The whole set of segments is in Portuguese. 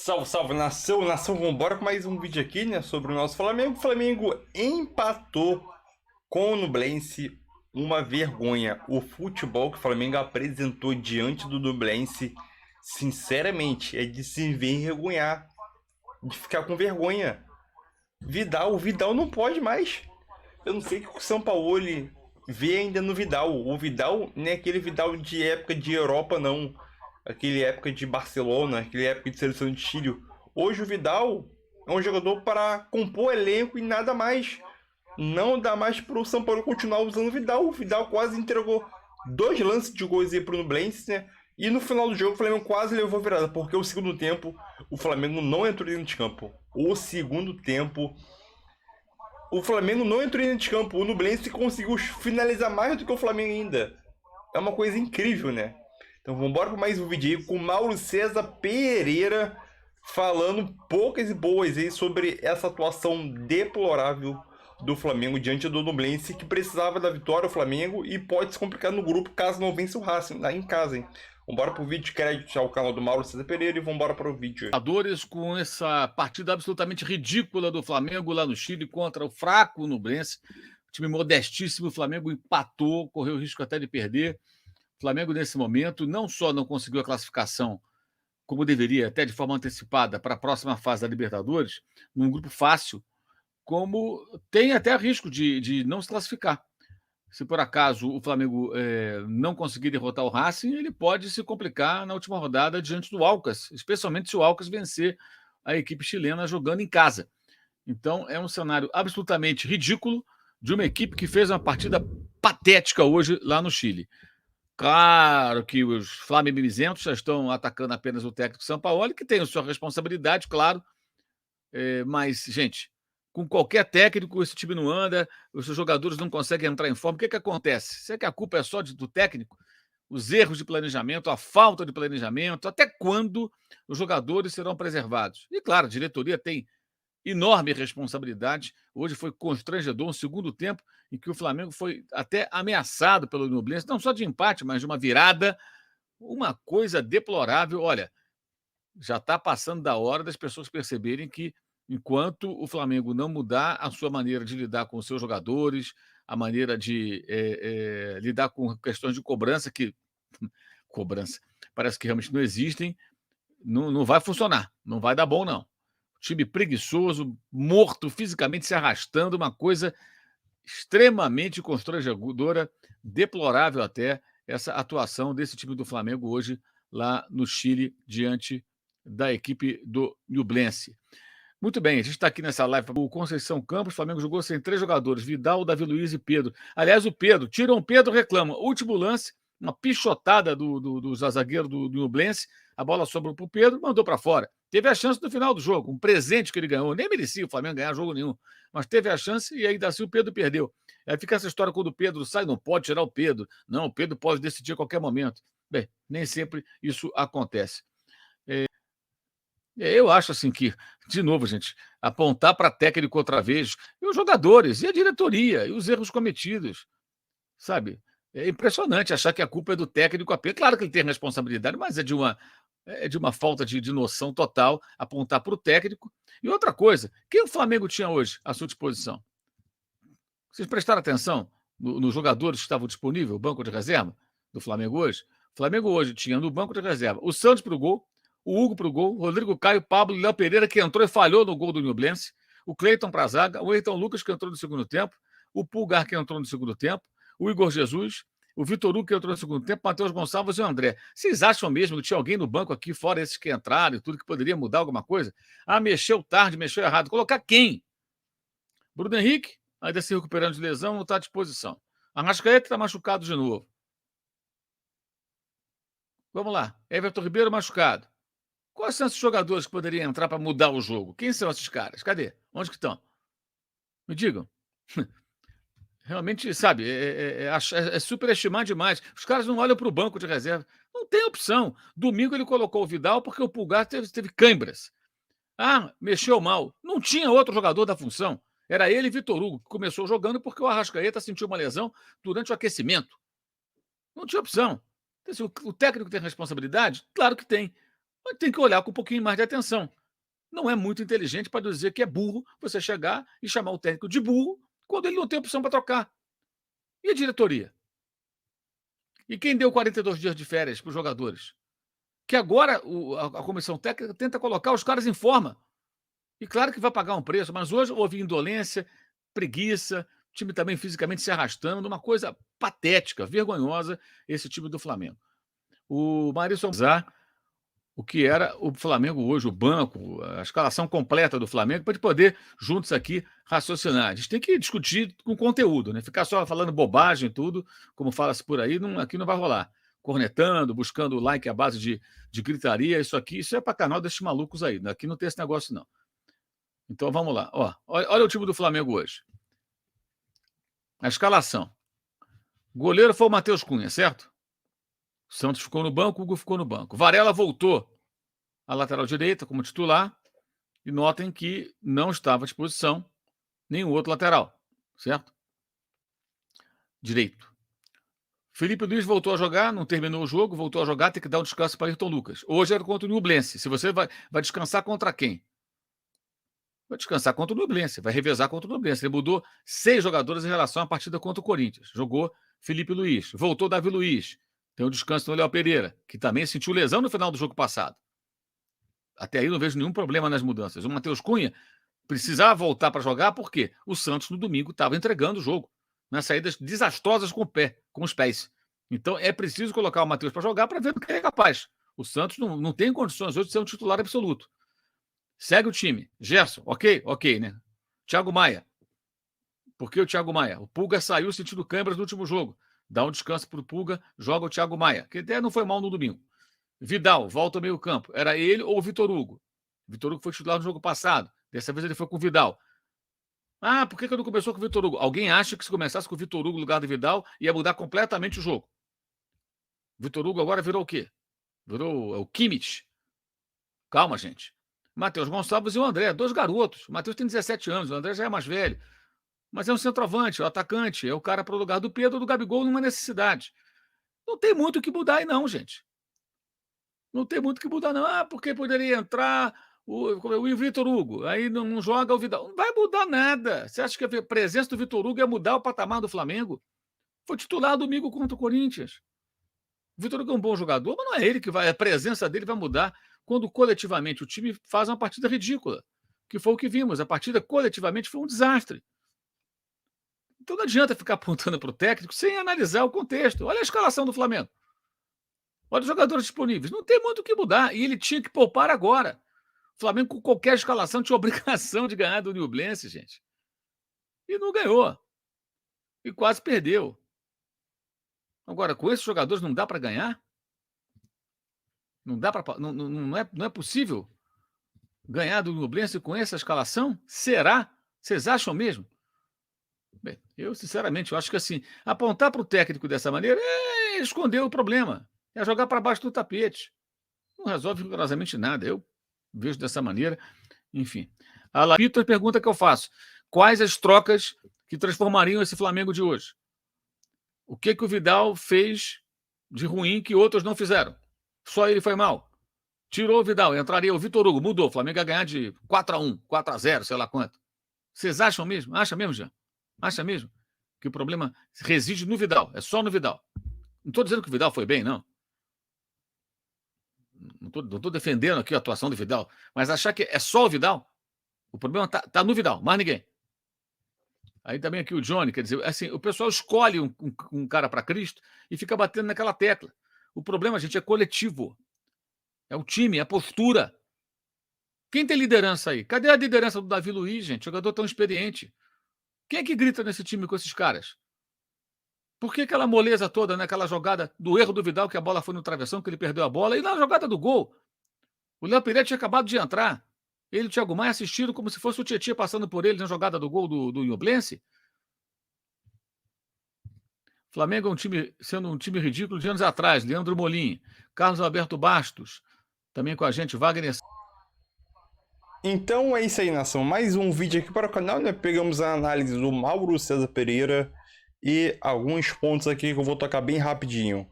Salve, salve, nação, nação, vambora com mais um vídeo aqui, né, sobre o nosso Flamengo. O Flamengo empatou com o Nublense, uma vergonha. O futebol que o Flamengo apresentou diante do Nublense, sinceramente, é de se envergonhar, de ficar com vergonha. O Vidal não pode mais. Eu não sei o que o Sampaoli vê ainda no Vidal. O Vidal não é aquele Vidal de época de Europa, não. Aquele época de Barcelona, aquele época de seleção de Chile. Hoje o Vidal é um jogador para compor elenco e nada mais. Não dá mais para o São Paulo continuar usando o Vidal. O Vidal quase entregou dois lances de gols aí para o Nublense, né? E no final do jogo o Flamengo quase levou a virada, porque o segundo tempo o Flamengo não entrou dentro de campo. O segundo tempo o Flamengo não entrou dentro de campo. O Nublense conseguiu finalizar mais do que o Flamengo ainda. É uma coisa incrível, né? Então vamos embora para mais um vídeo aí com o Mauro César Pereira falando poucas e boas aí sobre essa atuação deplorável do Flamengo diante do Nublense, que precisava da vitória o Flamengo e pode se complicar no grupo caso não vença o Racing lá em casa, hein? Vambora pro vídeo, crédito ao canal do Mauro César Pereira e vambora para o vídeo. Com essa partida absolutamente ridícula do Flamengo lá no Chile contra o fraco Nublense, time modestíssimo. O Flamengo empatou, correu o risco até de perder. O Flamengo, nesse momento, não só não conseguiu a classificação como deveria, até de forma antecipada, para a próxima fase da Libertadores, num grupo fácil, como tem até risco de não se classificar. Se por acaso o Flamengo não conseguir derrotar o Racing, ele pode se complicar na última rodada diante do Alcas, especialmente se o Alcas vencer a equipe chilena jogando em casa. Então é um cenário absolutamente ridículo de uma equipe que fez uma partida patética hoje lá no Chile. Claro que os flamenguizentos já estão atacando apenas o técnico Sampaoli, que tem a sua responsabilidade, claro, mas, gente, com qualquer técnico, esse time não anda, os seus jogadores não conseguem entrar em forma. O que acontece? Será que a culpa é só do técnico? Os erros de planejamento, a falta de planejamento, até quando os jogadores serão preservados? E, claro, a diretoria tem enorme responsabilidade. Hoje foi constrangedor um segundo tempo em que o Flamengo foi até ameaçado pelo Nublense, não só de empate, mas de uma virada, uma coisa deplorável. Olha, já está passando da hora das pessoas perceberem que, enquanto o Flamengo não mudar a sua maneira de lidar com os seus jogadores, a maneira de lidar com questões de cobrança, que cobrança parece que realmente não existem, não vai funcionar, não vai dar bom, não. Time preguiçoso, morto, fisicamente se arrastando, uma coisa extremamente constrangedora, deplorável até, essa atuação desse time do Flamengo hoje lá no Chile, diante da equipe do Nublense. Muito bem, a gente está aqui nessa live. O Conceição Campos, o Flamengo jogou sem 3 jogadores: Vidal, Davi Luiz e Pedro. Aliás, o Pedro, tiram o Pedro, reclama. Último lance, uma pichotada do zagueiro do Nublense, a bola sobrou para o Pedro, mandou para fora. Teve a chance no final do jogo, um presente que ele ganhou. Nem merecia o Flamengo ganhar jogo nenhum, mas teve a chance e ainda assim o Pedro perdeu. Aí fica essa história: quando o Pedro sai, não pode tirar o Pedro. Não, o Pedro pode decidir a qualquer momento. Bem, nem sempre isso acontece. Eu acho assim que, de novo, gente, apontar para técnico outra vez, e os jogadores, e a diretoria, e os erros cometidos, sabe? É impressionante achar que a culpa é do técnico apenas. Claro que ele tem responsabilidade, mas é de uma falta de noção total apontar para o técnico. E outra coisa, quem o Flamengo tinha hoje à sua disposição? Vocês prestaram atenção nos jogadores que estavam disponíveis, o banco de reserva do Flamengo hoje? O Flamengo hoje tinha no banco de reserva o Santos para o gol, o Hugo para o gol, Rodrigo Caio, Pablo e Léo Pereira, que entrou e falhou no gol do Nublense, o Cleiton para a zaga, o Eiton Lucas, que entrou no segundo tempo, o Pulgar, que entrou no segundo tempo, o Igor Jesus, o Vitor Hugo, que entrou no segundo tempo, Matheus Gonçalves e o André. Vocês acham mesmo que tinha alguém no banco aqui, fora esses que entraram e tudo, que poderia mudar alguma coisa? Ah, mexeu tarde, mexeu errado. Colocar quem? Bruno Henrique, ainda se recuperando de lesão, não está à disposição. Arrascaeta está machucado de novo. Vamos lá. Everton Ribeiro machucado. Quais são esses jogadores que poderiam entrar para mudar o jogo? Quem são esses caras? Cadê? Onde que estão? Me digam. Realmente, sabe, é superestimar demais. Os caras não olham para o banco de reserva. Não tem opção. Domingo ele colocou o Vidal porque o Pulgar teve câimbras. Ah, mexeu mal. Não tinha outro jogador da função. Era ele e Vitor Hugo, que começou jogando porque o Arrascaeta sentiu uma lesão durante o aquecimento. Não tinha opção. O técnico tem responsabilidade? Claro que tem. Mas tem que olhar com um pouquinho mais de atenção. Não é muito inteligente para dizer que é burro você chegar e chamar o técnico de burro quando ele não tem opção para trocar. E a diretoria? E quem deu 42 dias de férias para os jogadores? Que agora a comissão técnica tenta colocar os caras em forma. E claro que vai pagar um preço, mas hoje houve indolência, preguiça, o time também fisicamente se arrastando, uma coisa patética, vergonhosa, esse time do Flamengo. O Maurício Zar, o que era o Flamengo hoje, o banco, a escalação completa do Flamengo, para a gente poder, juntos aqui, raciocinar. A gente tem que discutir com conteúdo, né? Ficar só falando bobagem e tudo, como fala-se por aí, aqui não vai rolar. Cornetando, buscando like à base de gritaria, isso é para canal desses malucos aí. Aqui não tem esse negócio, não. Então vamos lá. Olha o time do Flamengo hoje. A escalação. Goleiro foi o Matheus Cunha, certo? O Santos ficou no banco, o Hugo ficou no banco. Varela voltou à lateral direita como titular. E notem que não estava à disposição nenhum outro lateral, certo? Direito. Felipe Luiz voltou a jogar, não terminou o jogo, voltou a jogar, tem que dar um descanso para Ayrton Lucas. Hoje era contra o Nublense. Se você vai descansar contra quem? Vai descansar contra o Nublense, vai revezar contra o Nublense. Ele mudou 6 jogadores em relação à partida contra o Corinthians. Jogou Felipe Luiz, voltou Davi Luiz. Tem um descanso no Léo Pereira, que também sentiu lesão no final do jogo passado. Até aí não vejo nenhum problema nas mudanças. O Matheus Cunha precisava voltar para jogar porque o Santos no domingo estava entregando o jogo, nas saídas desastrosas com os pés. Então é preciso colocar o Matheus para jogar para ver o que é capaz. O Santos não tem condições hoje de ser um titular absoluto. Segue o time. Gerson, ok, né? Thiago Maia. Por que o Thiago Maia? O Pulga saiu sentindo câimbras no último jogo. Dá um descanso para o Pulga, joga o Thiago Maia, que até não foi mal no domingo. Vidal, volta ao meio campo. Era ele ou o Vitor Hugo? Vitor Hugo foi titular no jogo passado. Dessa vez ele foi com o Vidal. Ah, por que não começou com o Vitor Hugo? Alguém acha que se começasse com o Vitor Hugo no lugar do Vidal, ia mudar completamente o jogo. Vitor Hugo agora virou o quê? Virou o Kimmich. Calma, gente. Matheus Gonçalves e o André, 2 garotos. O Matheus tem 17 anos, o André já é mais velho. Mas é um centroavante, é um atacante, é o cara para o lugar do Pedro ou do Gabigol numa necessidade. Não tem muito o que mudar aí, não, gente. Não tem muito o que mudar, não. Ah, porque poderia entrar o Vitor Hugo, aí não joga o Vidal. Não vai mudar nada. Você acha que a presença do Vitor Hugo ia mudar o patamar do Flamengo? Foi titular domingo contra o Corinthians. O Vitor Hugo é um bom jogador, mas não é ele que vai. A presença dele vai mudar quando coletivamente o time faz uma partida ridícula, que foi o que vimos. A partida coletivamente foi um desastre. Então não adianta ficar apontando para o técnico sem analisar o contexto. Olha a escalação do Flamengo. Olha os jogadores disponíveis. Não tem muito o que mudar. E ele tinha que poupar agora. O Flamengo, com qualquer escalação, tinha obrigação de ganhar do Nublense, gente. E não ganhou. E quase perdeu. Agora, com esses jogadores não dá para ganhar? Não dá para. Não é possível ganhar do Nublense com essa escalação? Será? Vocês acham mesmo? Bem, eu, sinceramente, eu acho que assim, apontar para o técnico dessa maneira é esconder o problema. É jogar para baixo do tapete. Não resolve rigorosamente nada. Eu vejo dessa maneira. Enfim. A Lapita pergunta que eu faço. Quais as trocas que transformariam esse Flamengo de hoje? O que o Vidal fez de ruim que outros não fizeram? Só ele foi mal. Tirou o Vidal, entraria o Vitor Hugo, mudou. O Flamengo ia ganhar de 4-1, 4-0, sei lá quanto. Vocês acham mesmo? Acha mesmo, Jean? Acha mesmo que o problema reside no Vidal? É só no Vidal. Não estou dizendo que o Vidal foi bem, não. Não estou defendendo aqui a atuação do Vidal, mas achar que é só o Vidal, o problema está no Vidal, mais ninguém. Aí também aqui o Johnny, quer dizer, assim, o pessoal escolhe um cara para Cristo e fica batendo naquela tecla. O problema, gente, é coletivo. É o time, é a postura. Quem tem liderança aí? Cadê a liderança do Davi Luiz, gente? Jogador tão experiente. Quem é que grita nesse time com esses caras? Por que aquela moleza toda, né? Aquela jogada do erro do Vidal, que a bola foi no travessão, que ele perdeu a bola, e na jogada do gol? O Léo Pereira tinha acabado de entrar. Ele e o Thiago Maia assistiram como se fosse o Tietchan passando por ele na jogada do gol do Nublense. Flamengo é um time, sendo um time ridículo de anos atrás. Leandro Molim, Carlos Alberto Bastos, também com a gente, Wagner. Então é isso aí, nação. Mais um vídeo aqui para o canal, né? Pegamos a análise do Mauro César Pereira e alguns pontos aqui que eu vou tocar bem rapidinho.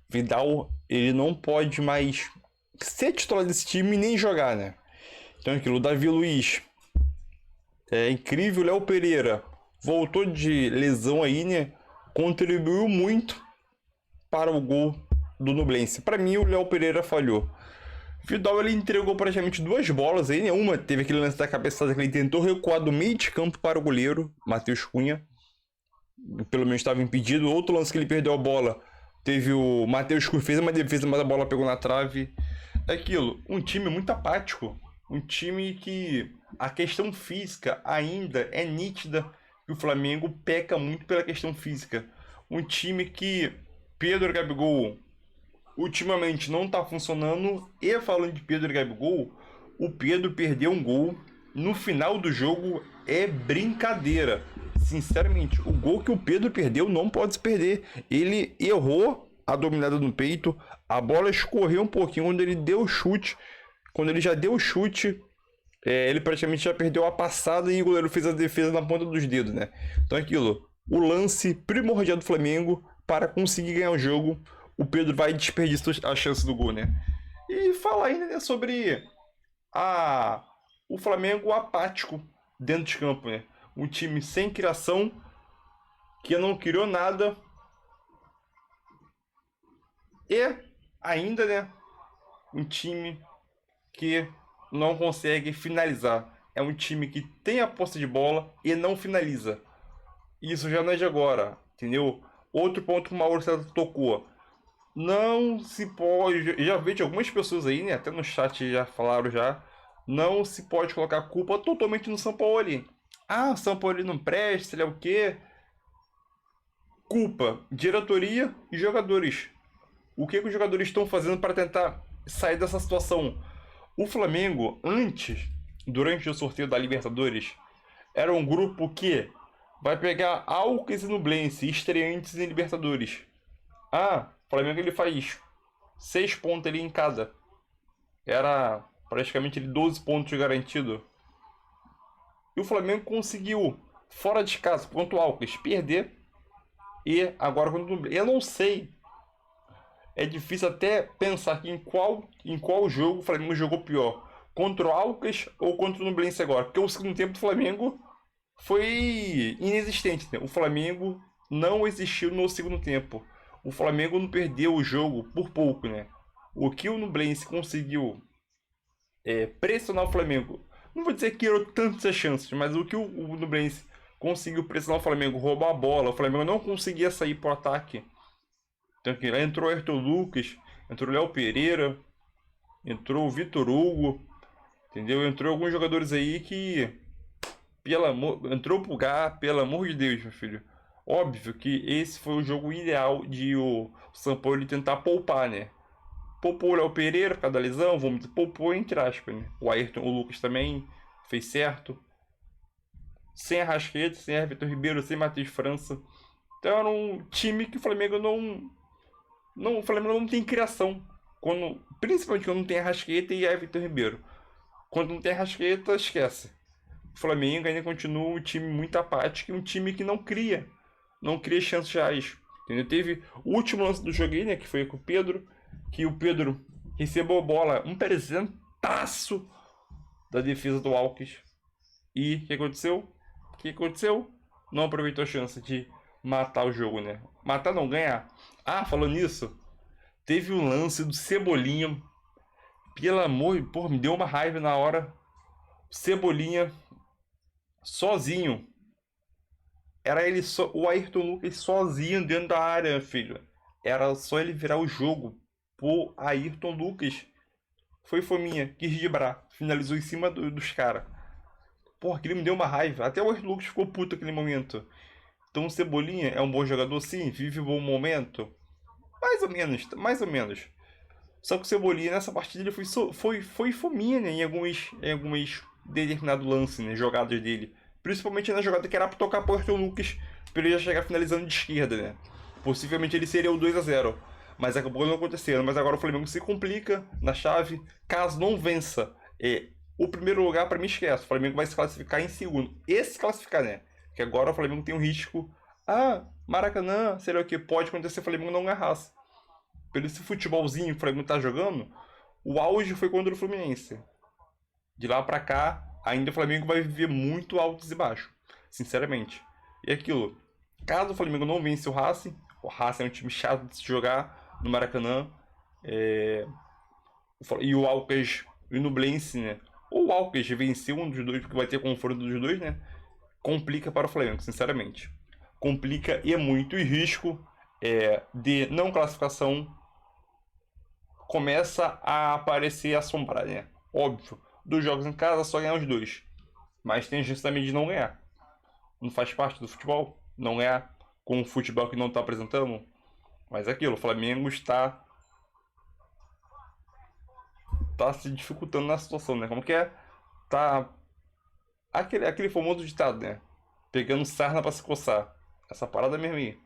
Vidal, ele não pode mais ser titular desse time e nem jogar, né? Então aquilo, o Davi Luiz, é incrível, o Léo Pereira voltou de lesão aí, né? Contribuiu muito para o gol do Nublense. Para mim, o Léo Pereira falhou. Vidal, ele entregou praticamente duas bolas aí, né? Uma teve aquele lance da cabeçada que ele tentou recuar do meio de campo para o goleiro, Matheus Cunha. Pelo menos estava impedido. Outro lance que ele perdeu a bola, teve o Matheus Cunha, fez uma defesa, mas a bola pegou na trave. É aquilo, um time muito apático. Um time que a questão física ainda é nítida, que o Flamengo peca muito pela questão física. Um time que Pedro e Gabigol ultimamente não tá funcionando. E falando de Pedro e Gabigol, o Pedro perdeu um gol no final do jogo, é brincadeira. Sinceramente, o gol que o Pedro perdeu não pode se perder. Ele errou a dominada no peito, a bola escorreu um pouquinho quando ele deu o chute. Quando ele já deu o chute, ele praticamente já perdeu a passada e o goleiro fez a defesa na ponta dos dedos, né? Então é aquilo, o lance primordial do Flamengo para conseguir ganhar o jogo, o Pedro vai desperdiçar a chance do gol, né? E falar ainda, né, sobre o Flamengo apático dentro de campo, né? Um time sem criação, que não criou nada. E ainda, né, um time que não consegue finalizar. É um time que tem a posse de bola e não finaliza. Isso já não é de agora, entendeu? Outro ponto que o Mauro César tocou. Não se pode. Já vejo algumas pessoas aí, né? Até no chat já falaram já. Não se pode colocar a culpa totalmente no São Paulo. Ah, o São Paulo não presta, ele é o quê? Culpa, diretoria e jogadores. O que os jogadores estão fazendo para tentar sair dessa situação? O Flamengo, antes, durante o sorteio da Libertadores, era um grupo que vai pegar Alcas e Nublense, estreantes em Libertadores. Ah, o Flamengo ele faz 6 pontos ali em cada. Era praticamente 12 pontos garantido. E o Flamengo conseguiu, fora de casa, contra o Alcas, perder. E agora contra o Nublense. Eu não sei. É difícil até pensar que em qual jogo o Flamengo jogou pior. Contra o Alcas ou contra o Nublense agora. Porque o segundo tempo do Flamengo foi inexistente, né? O Flamengo não existiu no segundo tempo. O Flamengo não perdeu o jogo por pouco, né? O que o Nublense conseguiu pressionar o Flamengo. Não vou dizer que criou tantas chances, mas o que o Nublense conseguiu pressionar o Flamengo, roubar a bola, o Flamengo não conseguia sair pro ataque. Então aqui, lá entrou o Ayrton Lucas, entrou o Léo Pereira, entrou o Vitor Hugo, entendeu? Entrou alguns jogadores aí que, entrou o Pulgar, pelo amor de Deus, meu filho. Óbvio que esse foi o jogo ideal de o São Paulo tentar poupar, né? Poupou o Léo Pereira, por causa da lesão, vamos dizer, poupou entre aspas, né? O Ayrton, o Lucas também fez certo. Sem Arrascaeta, sem Everton Ribeiro, sem Matheus França. Então era um time que o Flamengo o Flamengo não tem criação. Principalmente quando não tem Arrascaeta e Everton Ribeiro. Quando não tem Arrascaeta, esquece. O Flamengo ainda continua um time muito apático e um time que não cria. Não cria chances reais. Entendeu? Teve o último lance do jogo aí, né? Que foi com o Pedro. Que o Pedro recebeu a bola, um presentaço da defesa do Alckmin. E o que aconteceu? O que aconteceu? Não aproveitou a chance de matar o jogo, né? Matar não, ganhar. Ah, falando nisso, teve um lance do Cebolinha. Pelo amor, porra, me deu uma raiva na hora. Cebolinha sozinho. Era ele só, o Ayrton Lucas sozinho dentro da área, filho. Era só ele virar o jogo pro Ayrton Lucas. Foi fominha, quis driblar, finalizou em cima dos caras. Porra, aquele me deu uma raiva. Até o Ayrton Lucas ficou puto naquele momento. Então o Cebolinha é um bom jogador, sim, vive um bom momento. Mais ou menos, mais ou menos. Só que o Cebolinha nessa partida ele foi fominha, né, em alguns determinados lances, né, jogadas dele. Principalmente na jogada que era pra tocar pro Ayrton Lucas, pra ele já chegar finalizando de esquerda, né. Possivelmente ele seria o 2-0. Mas acabou não acontecendo. Mas agora o Flamengo se complica na chave. Caso não vença o primeiro lugar, pra mim esquece. O Flamengo vai se classificar em segundo. Esse classificar, né? Que agora o Flamengo tem um risco. Ah, Maracanã, sei lá o que. Pode acontecer o Flamengo não ganhar raça. Pelo esse futebolzinho que o Flamengo tá jogando, O auge foi contra o Fluminense. De lá pra cá, ainda o Flamengo vai viver muito altos e baixos, sinceramente. E aquilo, caso o Flamengo não vence o Racing é um time chato de se jogar no Maracanã, e o Alcas e o Nublense, né? Ou o Alcas vencer um dos dois, porque vai ter confronto dos dois, né? Complica para o Flamengo, sinceramente. Complica e é muito. E risco de não classificação começa a aparecer assombrar, né? Óbvio, 2 jogos em casa, só ganhar os 2. Mas tem chance também de não ganhar. Não faz parte do futebol. Não ganhar com o futebol que não está apresentando. Mas é aquilo, o Flamengo tá se dificultando na situação, né? Como que é? Tá aquele famoso ditado, né? Pegando sarna pra se coçar. Essa parada mesmo aí.